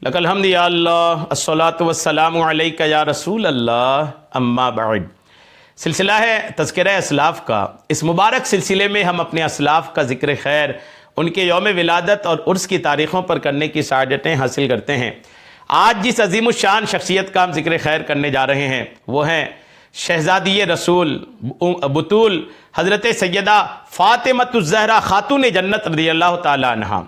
لک الحمد یا اللہ الصلاۃ والسلام علیک یا رسول اللہ اما بعد۔ سلسلہ ہے تذکرہ اسلاف کا۔ اس مبارک سلسلے میں ہم اپنے اسلاف کا ذکر خیر، ان کے یوم ولادت اور عرس کی تاریخوں پر کرنے کی سعادتیں حاصل کرتے ہیں۔ آج جس عظیم الشان شخصیت کا ہم ذکر خیر کرنے جا رہے ہیں وہ ہیں شہزادی رسول بطول حضرت سیدہ فاطمۃ الزہرا خاتون جنت رضی اللہ تعالی عنہا۔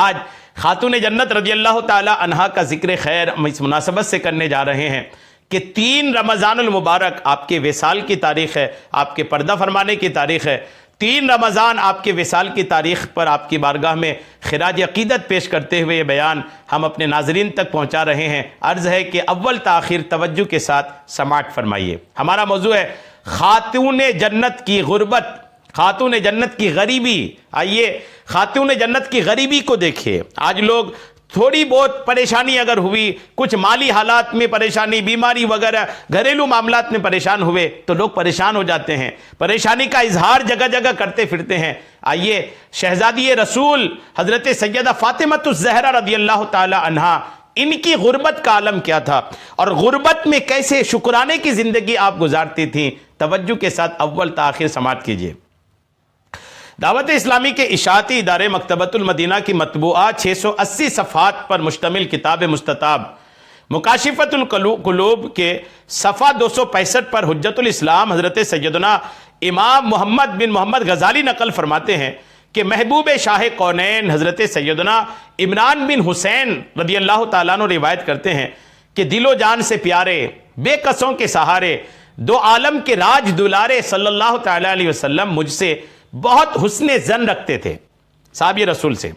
آج خاتون جنت رضی اللہ تعالی عنہا کا ذکر خیر ہم اس مناسبت سے کرنے جا رہے ہیں کہ 3 رمضان المبارک آپ کے وصال کی تاریخ ہے، آپ کے پردہ فرمانے کی تاریخ ہے۔ 3 رمضان آپ کے وصال کی تاریخ پر آپ کی بارگاہ میں خراج عقیدت پیش کرتے ہوئے یہ بیان ہم اپنے ناظرین تک پہنچا رہے ہیں۔ عرض ہے کہ اول تاخیر توجہ کے ساتھ سماعت فرمائیے۔ ہمارا موضوع ہے خاتون جنت کی غربت، خاتون جنت کی غریبی۔ آئیے خاتون جنت کی غریبی کو دیکھیے۔ آج لوگ تھوڑی بہت پریشانی اگر ہوئی، کچھ مالی حالات میں پریشانی، بیماری وغیرہ، گھریلو معاملات میں پریشان ہوئے تو لوگ پریشان ہو جاتے ہیں، پریشانی کا اظہار جگہ جگہ کرتے پھرتے ہیں۔ آئیے شہزادی رسول حضرت سیدہ فاطمۃ الزہرا رضی اللہ تعالی عنہا، ان کی غربت کا عالم کیا تھا اور غربت میں کیسے شکرانے کی زندگی آپ گزارتی تھیں۔ توجہ کے ساتھ اول تاخیر سماعت کیجیے۔ دعوت اسلامی کے اشاعتی ادارے مکتبۃ المدینہ کی مطبوعہ 680 صفحات پر مشتمل کتاب مستطاب مکاشفۃ القلوب کے صفحہ 265 پر حجت الاسلام حضرت سیدنا امام محمد بن محمد غزالی نقل فرماتے ہیں کہ محبوب شاہ کونین حضرت سیدنا عمران بن حسین رضی اللہ تعالیٰ عنہ روایت کرتے ہیں کہ دل و جان سے پیارے، بے کسوں کے سہارے، 2 عالم کے راج دلارے صلی اللہ تعالیٰ علیہ وسلم مجھ سے بہت حسن ظن رکھتے تھے، صحابی رسول سے۔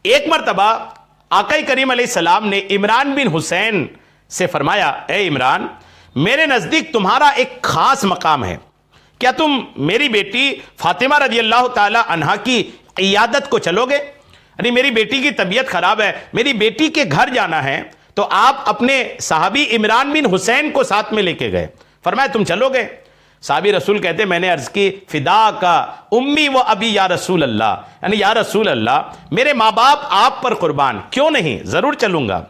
ایک مرتبہ آقا کریم علیہ السلام نے عمران بن حسین سے فرمایا، اے عمران، میرے نزدیک تمہارا ایک خاص مقام ہے، کیا تم میری بیٹی فاطمہ رضی اللہ تعالی عنہا کی عیادت کو چلو گے؟ یعنی میری بیٹی کی طبیعت خراب ہے، میری بیٹی کے گھر جانا ہے۔ تو آپ اپنے صحابی عمران بن حسین کو ساتھ میں لے کے گئے، فرمایا تم چلو گے؟ صحابی رسول کہتے میں نے عرض کی، فدا کا امی و ابی یا رسول اللہ، یعنی یا رسول اللہ میرے ماں باپ آپ پر قربان، کیوں نہیں، ضرور چلوں گا۔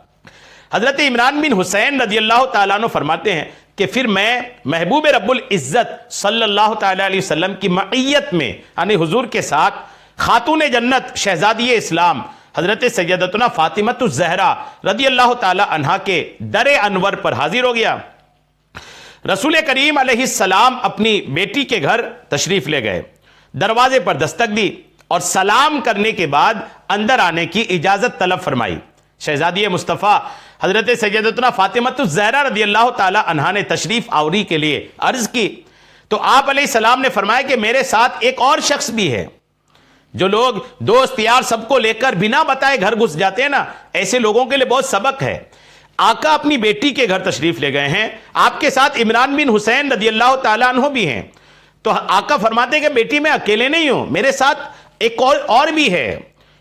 حضرت عمران بن حسین رضی اللہ تعالیٰ عنہ فرماتے ہیں کہ پھر میں محبوب رب العزت صلی اللہ تعالیٰ علیہ وسلم کی معیت میں، یعنی حضور کے ساتھ، خاتون جنت شہزادی اسلام حضرت سیدتنا فاطمۃ الزہرا رضی اللہ تعالیٰ عنہا کے در انور پر حاضر ہو گیا۔ رسول کریم علیہ السلام اپنی بیٹی کے گھر تشریف لے گئے، دروازے پر دستک دی اور سلام کرنے کے بعد اندر آنے کی اجازت طلب فرمائی۔ شہزادی مصطفیٰ حضرت سیدتنا فاطمۃ الزہرا رضی اللہ تعالی عنہا نے تشریف آوری کے لیے عرض کی تو آپ علیہ السلام نے فرمایا کہ میرے ساتھ ایک اور شخص بھی ہے۔ جو لوگ دوست یار سب کو لے کر بنا بتائے گھر گھس جاتے ہیں نا، ایسے لوگوں کے لیے بہت سبق ہے۔ آقا اپنی بیٹی کے گھر تشریف لے گئے ہیں، آپ کے ساتھ عمران بن حسین رضی اللہ تعالیٰ عنہ بھی ہیں۔ تو آقا فرماتے ہیں کہ بیٹی میں اکیلے نہیں ہوں، میرے ساتھ ایک اور بھی ہے۔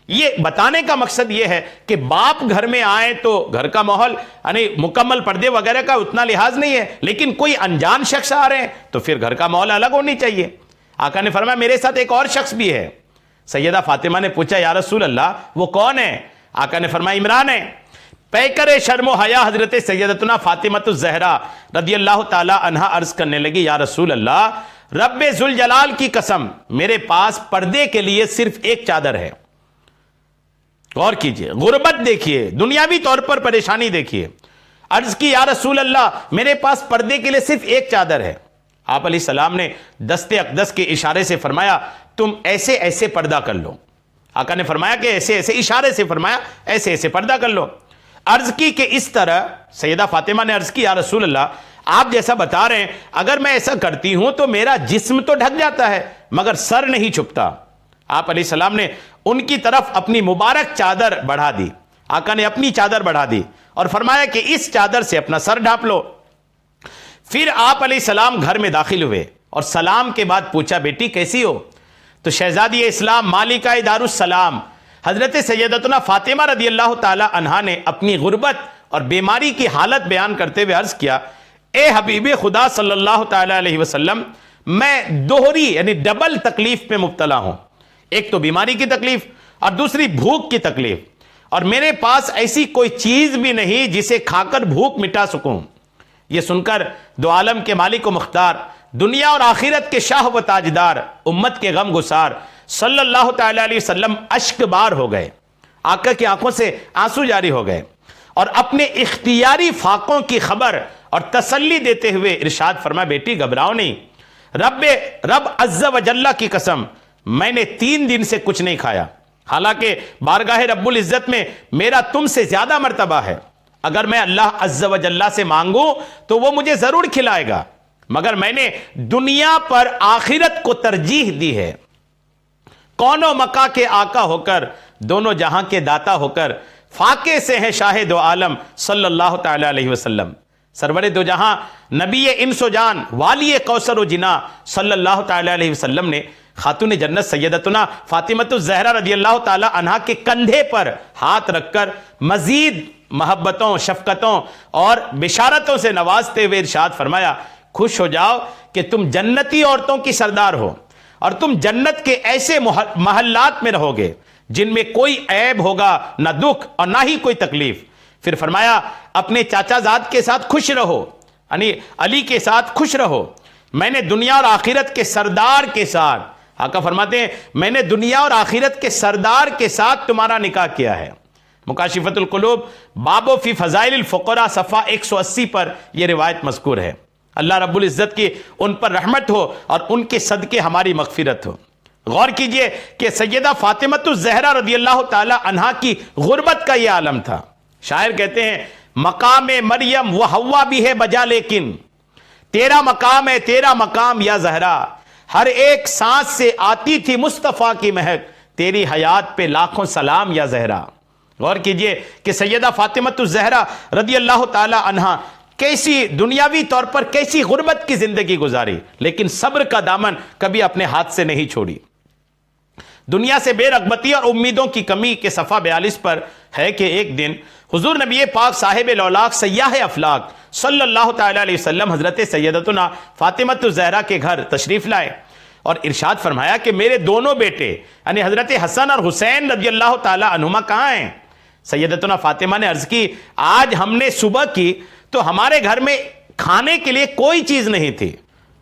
یہ بتانے کا مقصد یہ ہے کہ باپ گھر میں آئے تو گھر کا ماحول، یعنی مکمل پردے وغیرہ کا اتنا لحاظ نہیں ہے، لیکن کوئی انجان شخص آ رہے ہیں تو پھر گھر کا ماحول الگ ہونی چاہیے۔ آقا نے فرمایا میرے ساتھ ایک اور شخص بھی ہے۔ سیدہ فاطمہ نے پوچھا یا رسول اللہ وہ کون ہے؟ آقا نے فرمایا عمران ہے۔ پیکر شرم و حیا حضرت سیدتنا فاطمۃ الزہرا رضی اللہ تعالی عنہا عرض کرنے لگی، یا رسول اللہ رب ذوالجلال کی قسم میرے پاس پردے کے لیے صرف ایک چادر ہے۔ غور کیجئے، غربت دیکھیے، دنیاوی طور پر پریشانی دیکھیے۔ عرض کی یا رسول اللہ میرے پاس پردے کے لیے صرف ایک چادر ہے۔ آپ علیہ السلام نے دست اقدس کے اشارے سے فرمایا تم ایسے ایسے پردہ کر لو۔ آقا نے فرمایا کہ ایسے ایسے، اشارے سے فرمایا ایسے ایسے پردہ کر لو۔ عرض کی کہ اس طرح، سیدہ فاطمہ نے عرض کی یا رسول اللہ آپ جیسا بتا رہے ہیں اگر میں ایسا کرتی ہوں تو میرا جسم تو ڈھک جاتا ہے مگر سر نہیں چھپتا۔ آپ علیہ السلام نے ان کی طرف اپنی مبارک چادر بڑھا دی۔ آقا نے اپنی چادر بڑھا دی اور فرمایا کہ اس چادر سے اپنا سر ڈھانپ لو۔ پھر آپ علیہ السلام گھر میں داخل ہوئے اور سلام کے بعد پوچھا بیٹی کیسی ہو؟ تو شہزادی اسلام مالکہ دار السلام حضرت سیدتنا فاطمہ رضی اللہ تعالی عنہا نے اپنی غربت اور بیماری کی حالت بیان کرتے ہوئے عرض کیا، اے حبیب خدا صلی اللہ تعالی علیہ وسلم میں دوہری یعنی ڈبل تکلیف میں مبتلا ہوں، ایک تو بیماری کی تکلیف اور دوسری بھوک کی تکلیف، اور میرے پاس ایسی کوئی چیز بھی نہیں جسے کھا کر بھوک مٹا سکوں۔ یہ سن کر دو عالم کے مالک و مختار، دنیا اور آخرت کے شاہ و تاجدار، امت کے غم گسار صلی اللہ تعالی علیہ وسلم اشک بار ہو گئے، آقا کی آنکھوں سے آنسو جاری ہو گئے، اور اپنے اختیاری فاقوں کی خبر اور تسلی دیتے ہوئے ارشاد فرمایا، بیٹی گھبراؤ نہیں، رب عز و جل کی قسم میں نے 3 دن سے کچھ نہیں کھایا، حالانکہ بارگاہ رب العزت میں میرا تم سے زیادہ مرتبہ ہے، اگر میں اللہ عز و جل سے مانگوں تو وہ مجھے ضرور کھلائے گا، مگر میں نے دنیا پر آخرت کو ترجیح دی ہے۔ کون و مکا کے آقا ہو کر، دونوں جہاں کے داتا ہو کر، فاقے سے ہیں شاہ دو عالم صلی اللہ تعالی علیہ وسلم، سرور دو جہاں نبی انس و جان والی کوثر و جنا صلی اللہ تعالی علیہ وسلم نے خاتون جنت سیدتنا فاطمۃ الزہرا رضی اللہ تعالی عنہا کے کندھے پر ہاتھ رکھ کر مزید محبتوں، شفقتوں اور بشارتوں سے نوازتے ہوئے ارشاد فرمایا، خوش ہو جاؤ کہ تم جنتی عورتوں کی سردار ہو، اور تم جنت کے ایسے محلات میں رہو گے جن میں کوئی عیب ہوگا، نہ دکھ اور نہ ہی کوئی تکلیف۔ پھر فرمایا، اپنے چاچا زاد کے ساتھ خوش رہو، یعنی علی کے ساتھ خوش رہو، میں نے دنیا اور آخرت کے سردار کے ساتھ، آقا فرماتے ہیں میں نے دنیا اور آخرت کے سردار کے ساتھ تمہارا نکاح کیا ہے۔ مکاشفۃ القلوب باب فی فضائل الفقراء صفحہ 180 پر یہ روایت مذکور ہے۔ اللہ رب العزت کی ان پر رحمت ہو اور ان کے صدقے ہماری مغفرت ہو۔ غور کیجئے کہ سیدہ فاطمۃ الزہرا رضی اللہ تعالی عنہا کی غربت کا یہ عالم تھا۔ شاعر کہتے ہیں، مقام مریم و حوا بھی ہے بجا، لیکن تیرا مقام ہے، تیرا مقام یا زہرا، ہر ایک سانس سے آتی تھی مصطفیٰ کی مہک، تیری حیات پہ لاکھوں سلام یا زہرا۔ غور کیجئے کہ سیدہ فاطمۃ الزہرا رضی اللہ تعالی عنہا کیسی دنیاوی طور پر کیسی غربت کی زندگی گزاری، لیکن صبر کا دامن کبھی اپنے ہاتھ سے نہیں چھوڑی۔ دنیا سے بے رغبتی اور امیدوں کی کمی کے صفحہ 42 پر ہے کہ ایک دن حضور نبی پاک صاحب الاولاق سیاح افلاق صلی اللہ تعالی علیہ وسلم حضرت سیدتنا فاطمۃ الزہرا کے گھر تشریف لائے اور ارشاد فرمایا کہ میرے دونوں بیٹے یعنی حضرت حسن اور حسین رضی اللہ تعالی عنہما کہاں ہیں؟ سیدتنا فاطمہ نے عرض کی، آج ہم نے صبح کی تو ہمارے گھر میں کھانے کے لیے کوئی چیز نہیں تھی،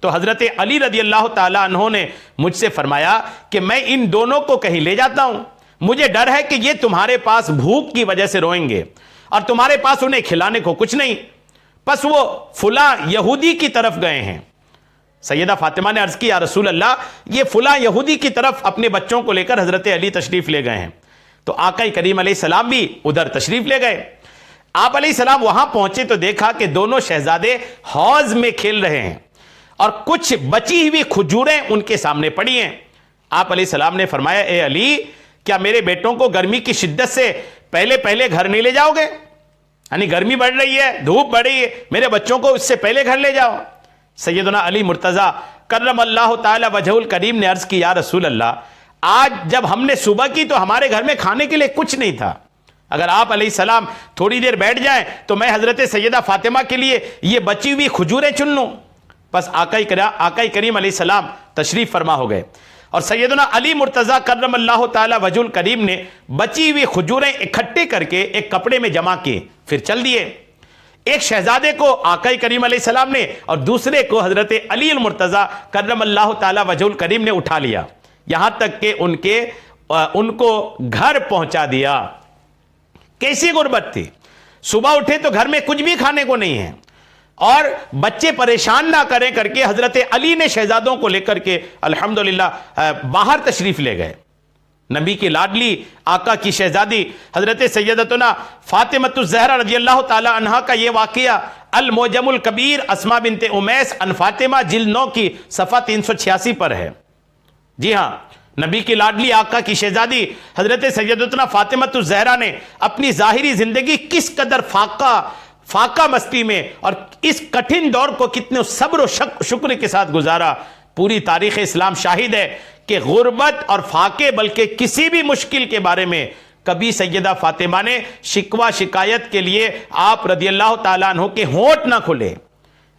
تو حضرت علی رضی اللہ تعالی عنہ نے مجھ سے فرمایا کہ میں ان دونوں کو کہیں لے جاتا ہوں، مجھے ڈر ہے کہ یہ تمہارے پاس بھوک کی وجہ سے روئیں گے اور تمہارے پاس انہیں کھلانے کو کچھ نہیں، پس وہ فلاں یہودی کی طرف گئے ہیں۔ سیدہ فاطمہ نے عرض کی، یا رسول اللہ، یہ فلاں یہودی کی طرف اپنے بچوں کو لے کر حضرت علی تشریف لے گئے ہیں۔ تو آقا کریم علیہ السلام بھی ادھر تشریف لے گئے۔ آپ علیہ السلام وہاں پہنچے تو دیکھا کہ دونوں شہزادے حوض میں کھیل رہے ہیں اور کچھ بچی ہوئی کھجوریں ان کے سامنے پڑی ہیں۔ آپ علیہ السلام نے فرمایا، اے علی، کیا میرے بیٹوں کو گرمی کی شدت سے پہلے گھر نہیں لے جاؤ گے؟ یعنی گرمی بڑھ رہی ہے، دھوپ بڑھ رہی ہے، میرے بچوں کو اس سے پہلے گھر لے جاؤ۔ سیدنا علی مرتضیٰ کرم اللہ تعالی وجہ الکریم نے عرض کی، یا رسول اللہ، آج جب ہم نے صبح کی تو ہمارے گھر میں کھانے کے لیے کچھ نہیں تھا، اگر آپ علیہ السلام تھوڑی دیر بیٹھ جائیں تو میں حضرت سیدہ فاطمہ کے لیے یہ بچی ہوئی کھجوریں چن لوں۔ بس آقا کریم علیہ السلام تشریف فرما ہو گئے اور سیدنا علی مرتضیٰ کرم اللہ تعالی وجہ الکریم نے بچی ہوئی کھجوریں اکٹھے کر کے ایک کپڑے میں جمع کیے، پھر چل دیے۔ ایک شہزادے کو آقا کریم علیہ السلام نے اور دوسرے کو حضرت علی المرتضیٰ کرم اللہ تعالی وجہ الکریم نے اٹھا لیا، یہاں تک کہ ان کو گھر پہنچا دیا۔ کیسی غربت تھی، صبح اٹھے تو گھر میں کچھ بھی کھانے کو نہیں ہے، اور بچے پریشان نہ کریں کر کے حضرت علی نے شہزادوں کو لے کر کے الحمدللہ باہر تشریف لے گئے۔ نبی کی لاڈلی آقا کی شہزادی حضرت سیدتنا فاطمۃ الزہرا رضی اللہ تعالی عنہا کا یہ واقعہ المعجم الکبیر اسماء بنت امیس ان فاطمہ جلد 9 کی صفحہ 386 پر ہے۔ جی ہاں، نبی کی لاڈلی آقا کی شہزادی حضرت سیدتنا فاطمۃ الزہرا نے اپنی ظاہری زندگی کس قدر فاقہ مستی میں اور اس کٹھن دور کو کتنے صبر و شکر کے ساتھ گزارا۔ پوری تاریخ اسلام شاہد ہے کہ غربت اور فاقے بلکہ کسی بھی مشکل کے بارے میں کبھی سیدہ فاطمہ نے شکوہ شکایت کے لیے آپ رضی اللہ تعالیٰ عنہ کے ہونٹ نہ کھلے۔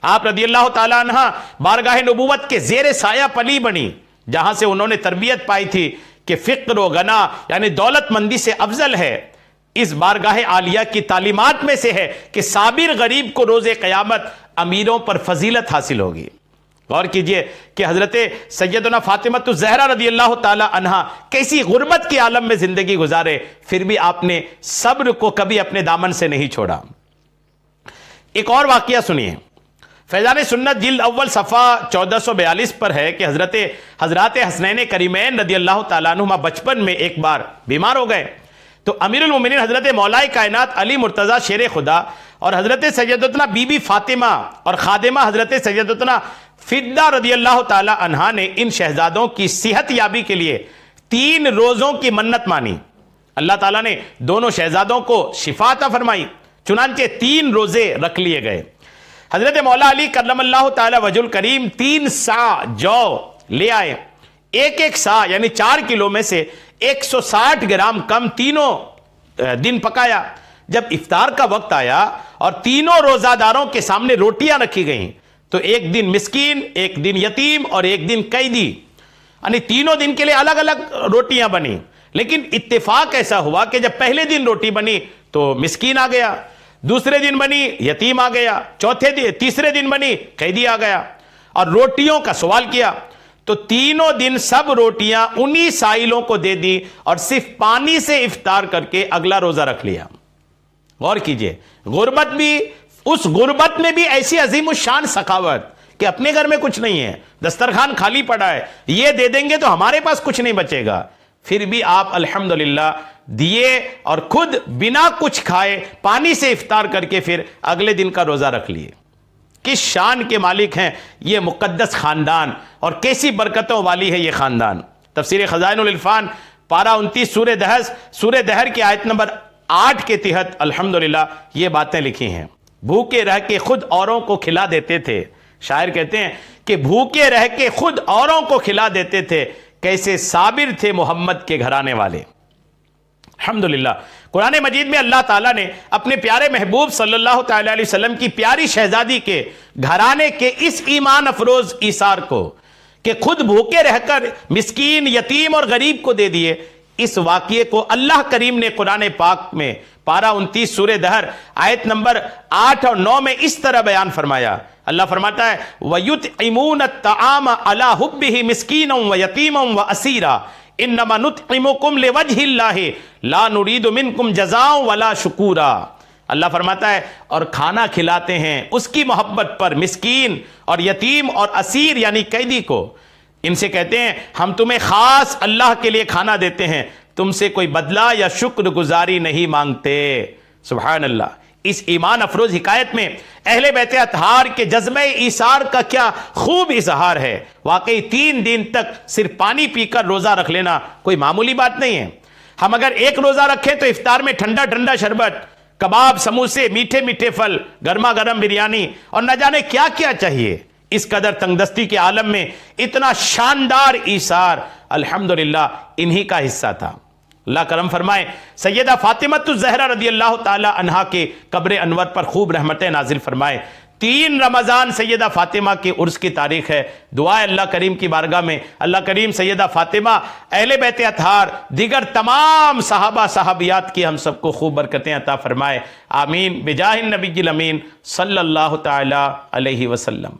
آپ رضی اللہ تعالیٰ عنہ بارگاہ نبوت کے زیر سایہ پلی بنی، جہاں سے انہوں نے تربیت پائی تھی کہ فقر و غنا یعنی دولت مندی سے افضل ہے اس بارگاہ عالیہ کی تعلیمات میں سے ہے کہ صابر غریب کو روز قیامت امیروں پر فضیلت حاصل ہوگی۔ غور کیجئے کہ حضرت سیدنا فاطمہ الزہرا رضی اللہ تعالی عنہا کیسی غربت کے عالم میں زندگی گزارے، پھر بھی آپ نے صبر کو کبھی اپنے دامن سے نہیں چھوڑا۔ ایک اور واقعہ سنیے، فیضان سنت جلد اول صفحہ 1442 پر ہے کہ حضرات حسنین کریمین رضی اللہ تعالیٰ عنہما بچپن میں ایک بار بیمار ہو گئے، تو امیر المومنین حضرت مولا کائنات علی مرتضیٰ شیر خدا اور حضرت سیدتنا بی بی فاطمہ اور خادمہ حضرت سیدتنا فدہ رضی اللہ تعالی عنہا نے ان شہزادوں کی صحت یابی کے لیے 3 روزوں کی منت مانی۔ اللہ تعالیٰ نے دونوں شہزادوں کو شفا عطا فرمائی، چنانچہ 3 روزے رکھ لیے گئے۔ حضرت مولا علی کرم اللہ تعالی وجہ الکریم 3 سا جو لے آئے، ایک سا یعنی 4 کلو میں سے 160 گرام کم تینوں دن پکایا۔ جب افطار کا وقت آیا اور تینوں روزہ داروں کے سامنے روٹیاں رکھی گئیں تو ایک دن مسکین، ایک دن یتیم اور ایک دن قیدی، یعنی تینوں دن کے لیے الگ الگ روٹیاں بنی، لیکن اتفاق ایسا ہوا کہ جب پہلے دن روٹی بنی تو مسکین آ گیا، دوسرے دن بنی یتیم آ گیا، تیسرے دن بنی قیدی آ گیا، اور روٹیوں کا سوال کیا تو تینوں دن سب روٹیاں انہی سائلوں کو دے دی اور صرف پانی سے افطار کر کے اگلا روزہ رکھ لیا۔ غور کیجئے، اس غربت میں بھی ایسی عظیم الشان سخاوت کہ اپنے گھر میں کچھ نہیں ہے، دسترخوان خالی پڑا ہے، یہ دے دیں گے تو ہمارے پاس کچھ نہیں بچے گا، پھر بھی آپ الحمدللہ دیے اور خود بنا کچھ کھائے پانی سے افطار کر کے پھر اگلے دن کا روزہ رکھ لیے۔ کس شان کے مالک ہیں یہ مقدس خاندان، اور کیسی برکتوں والی ہے یہ خاندان۔ تفسیر خزائن العرفان پارہ 29 سورہ دہر کی آیت نمبر 8 کے تحت الحمدللہ یہ باتیں لکھی ہیں۔ بھوکے رہ کے خود اوروں کو کھلا دیتے تھے، شاعر کہتے ہیں کہ بھوکے رہ کے خود اوروں کو کھلا دیتے تھے، کیسے صابر تھے محمد کے گھرانے والے۔ الحمدللہ قرآن مجید میں اللہ تعالیٰ نے اپنے پیارے محبوب صلی اللہ تعالی علیہ وسلم کی پیاری شہزادی کے گھرانے کے اس ایمان افروز ایثار کو کہ خود بھوکے رہ کر مسکین، یتیم اور غریب کو دے دیے، اس واقعے کو اللہ کریم نے قرآن پاک میں پارہ 29 سورہ دہر آیت نمبر 8 اور 9 میں اس طرح بیان فرمایا۔ اللہ فرماتا ہے وَيُطْعِمُونَ الطَّعَامَ عَلَى حُبِّهِ مِسْكِينًا وَيَتِيمًا وَأَسِيرًا انما نطعمکم لوجہ اللہ لا نرید منکم جزاء ولا شکورا۔ اللہ فرماتا ہے اور کھانا کھلاتے ہیں اس کی محبت پر مسکین اور یتیم اور اسیر یعنی قیدی کو، ان سے کہتے ہیں ہم تمہیں خاص اللہ کے لیے کھانا دیتے ہیں، تم سے کوئی بدلہ یا شکر گزاری نہیں مانگتے۔ سبحان اللہ۔ اس ایمان افروز حکایت میں اہل بیت اطہار کے جذبہ ایثار کا کیا خوب اظہار ہے۔ واقعی 3 دن تک صرف پانی پی کر روزہ رکھ لینا کوئی معمولی بات نہیں ہے۔ ہم اگر ایک روزہ رکھیں تو افطار میں ٹھنڈا ٹھنڈا شربت، کباب، سموسے، میٹھے میٹھے پھل، گرما گرم بریانی اور نہ جانے کیا کیا چاہیے۔ اس قدر تنگدستی کے عالم میں اتنا شاندار ایثار الحمدللہ انہی کا حصہ تھا۔ اللہ کرم فرمائے، سیدہ فاطمہ الزہرا رضی اللہ تعالی عنہا کے قبر انور پر خوب رحمتیں نازل فرمائے۔ 3 رمضان سیدہ فاطمہ کے عرس کی تاریخ ہے۔ دعا اللہ کریم کی بارگاہ میں اللہ کریم سیدہ فاطمہ، اہل بیت اطہار، دیگر تمام صحابہ صحابیات کی ہم سب کو خوب برکتیں عطا فرمائے۔ آمین بجاہ النبی الامین صلی اللہ تعالی علیہ وسلم۔